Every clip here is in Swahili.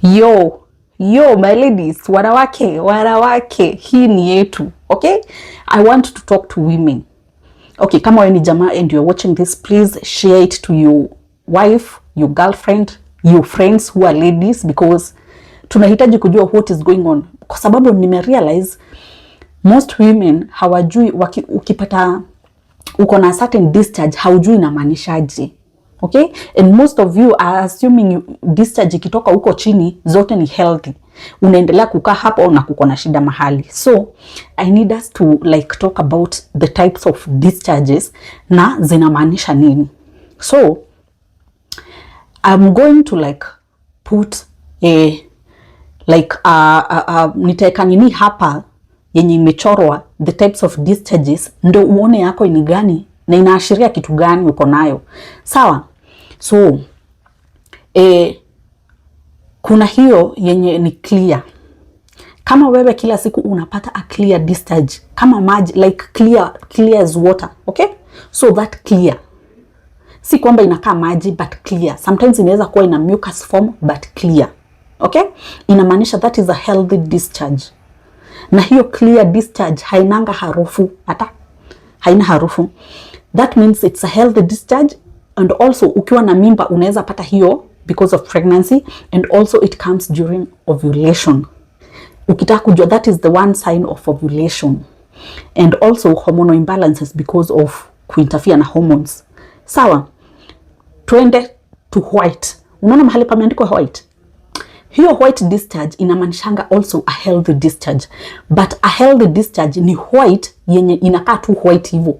Yo my ladies, wanawake, hii ni yetu. Okay, I want to talk to women. Okay, kama wewe ni jamaa and you're watching this, please share it to your wife, your girlfriend, your friends who are ladies, because tunahitaji kujua what is going on, kwa sababu nimerealize most women hawajui ukipata uko na certain discharge haujui inamaanishaje. Okay, and most of you are assuming discharge ikitoka huko chini zote ni healthy, unaendelea kukaa hapo na kuko na shida mahali. So I need us to like talk about the types of discharges na zinamaanisha nini. So I'm going to like put nitaeka nini hapa yenye imechorwa the types of discharges, ndo uone yako ni gani na inaashiria kitu gani uko nayo. Sawa? So kuna hiyo yenye ni clear. Kama wewe kila siku unapata a clear discharge, kama maji, like clear as water. Okay? So that clear, si kwamba inakaa maji but clear. Sometimes inaweza kuwa ina mucus form but clear. Okay? Inamaanisha that is a healthy discharge. Na hiyo clear discharge hainanga harufu, hata haina harufu. That means it's a healthy discharge. And also ukiwa na mimba unaweza pata hiyo because of pregnancy, and also it comes during ovulation. Ukitaka kujua, that is the one sign of ovulation. And also hormonal imbalances because of kuinterfere na hormones. Sawa? Tuende to white. Unaona mahali pameandikwa white? Hiyo white discharge inamaanishanga also a healthy discharge. But a healthy discharge ni white yenye inakaa tu white hivyo.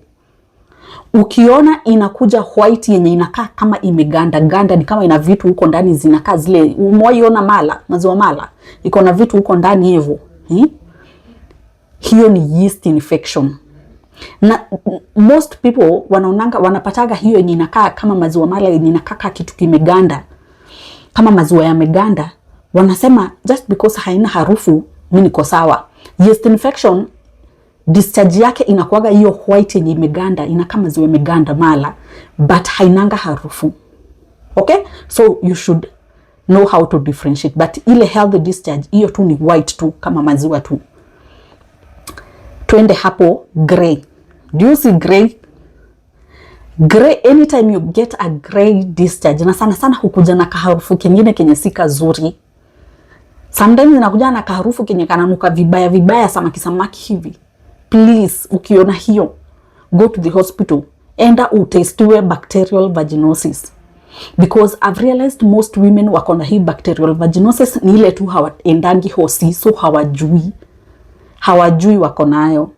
Ukiona inakuja white yenye inakaa kama imeganda, ni kama ina vitu huko ndani zinakaa zile, umoiona maziwa mala, iko na vitu huko ndani hivyo. Hiyo ni yeast infection. Na most people wanapataga hiyo yenye inakaa kama maziwa mala yenye inakaa kitu kimeganda, kama maziwa yameganda, wanasema just because haina harufu mimi niko sawa. Yeast infection discharge yake inakuwaga hiyo white yenye imeganda, inakaa maziwa imeganda mala, but hainanga harufu. Okay? So you should know how to differentiate. But ile healthy discharge hiyo tu ni white tu kama maziwa tu. Tuende hapo gray. Do you see gray? Gray, anytime you get a gray discharge, na sana hukuja na kaharufu kengine kenye si kazuri. Sometimes inakuja na kaharufu kenye kananuka vibaya samaki hivi. Please, ukiona hiyo, go to the hospital. Enda utestiwe bacterial vaginosis. Because I've realized most women wako na hii bacterial vaginosis ni ile tu hawaendangi hosi, so hawajui wako nayo.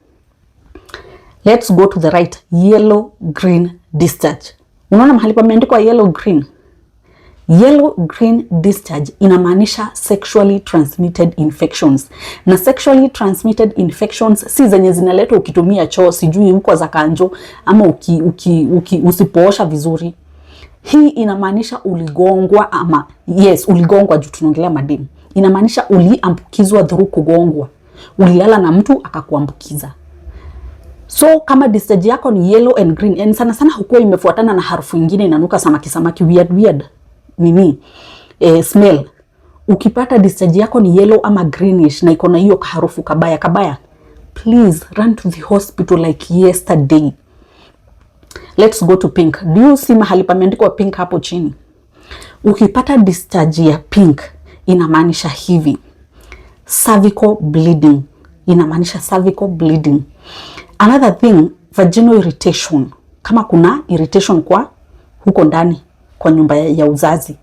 Let's go to the right. Yellow green discharge. Unaona mahali pameandikwa yellow green? Yellow green discharge inamaanisha sexually transmitted infections. Na sexually transmitted infections si zenye zinaletwa ukitumia choo, sijui huko za kanjo, ama usipoosha vizuri. Hii inamaanisha uligongwa, ama uligongwa juu tunaongelea mademu. Inamaanisha uliambukizwa through kugongwa. Ulilala na mtu akakuambukiza. So kama discharge yako ni yellow and green, and sana hukuwa imefuatana na harufu nyingine inanuka samaki weird smell. Ukipata discharge yako ni yellow ama greenish na iko na hiyo harufu kabaya, please run to the hospital like yesterday. Let's go to pink. Do you see mahali pameandikwa pink hapo chini? Ukipata discharge ya pink inamaanisha hivi: cervical bleeding. Inamaanisha cervical bleeding. Another thing, vaginal irritation. Kama kuna irritation kwa huko ndani kwa nyumba ya uzazi.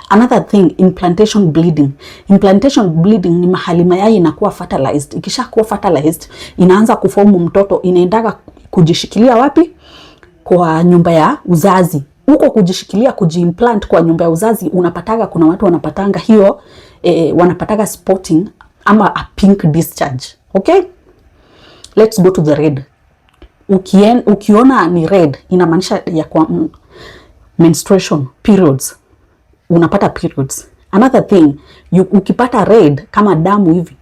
Another thing, implantation bleeding. Implantation bleeding ni mahali mayai inakuwa fertilized. Ikisha kuwa fertilized, inaanza kuformu mtoto, inaendaga kujishikilia wapi? Kwa nyumba ya uzazi. Huko kujishikilia, kujiimplant kwa nyumba ya uzazi, unapataga kuna watu wanapatanga hiyo, wanapataga spotting ama a pink discharge. Okay? Let's go to the red. Ukiona ni red, inamaanisha ya kwa menstruation, periods. Unapata periods. Another thing, ukipata red kama damu hivi,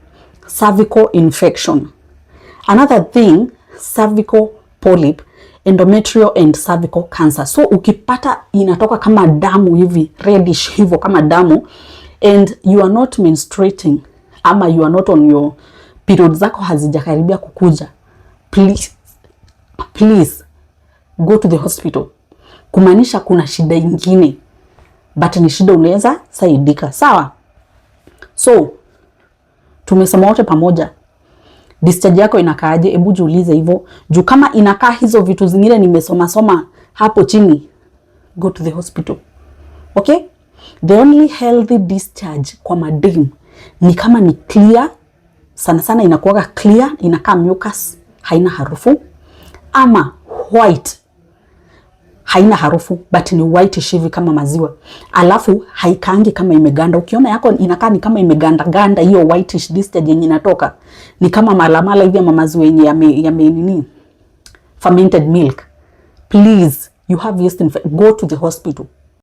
cervical infection. Another thing, cervical polyp, endometrial and cervical cancer. So ukipata inatoka kama damu hivi, reddish hivyo kama damu, and you are not menstruating ama you are not on your period zako hazijakaribia kukuja, please go to the hospital. Kumaanisha kuna shida ingine, but ni shida unaweza saidika, sawa? So tumesema wote pamoja, discharge yako inakaaje? Hebu jiulize hivyo. Juu kama inakaa hizo vitu zingine nimesoma hapo chini, go to the hospital. Okay? The only healthy discharge kwa madem ni kama ni clear, sana sana inakuwa clear, inakaa mucus, haina harufu, ama white, haina harufu but ni white hivi kama maziwa. Alafu haikaangi kama imeganda. Ukiona yako inakaa ni kama imeganda, hiyo whitish discharge yenye inatoka ni kama malamala hivi ama maziwa yenye yame nini, fermented milk. Please, you have yeast infection, go to the hospital.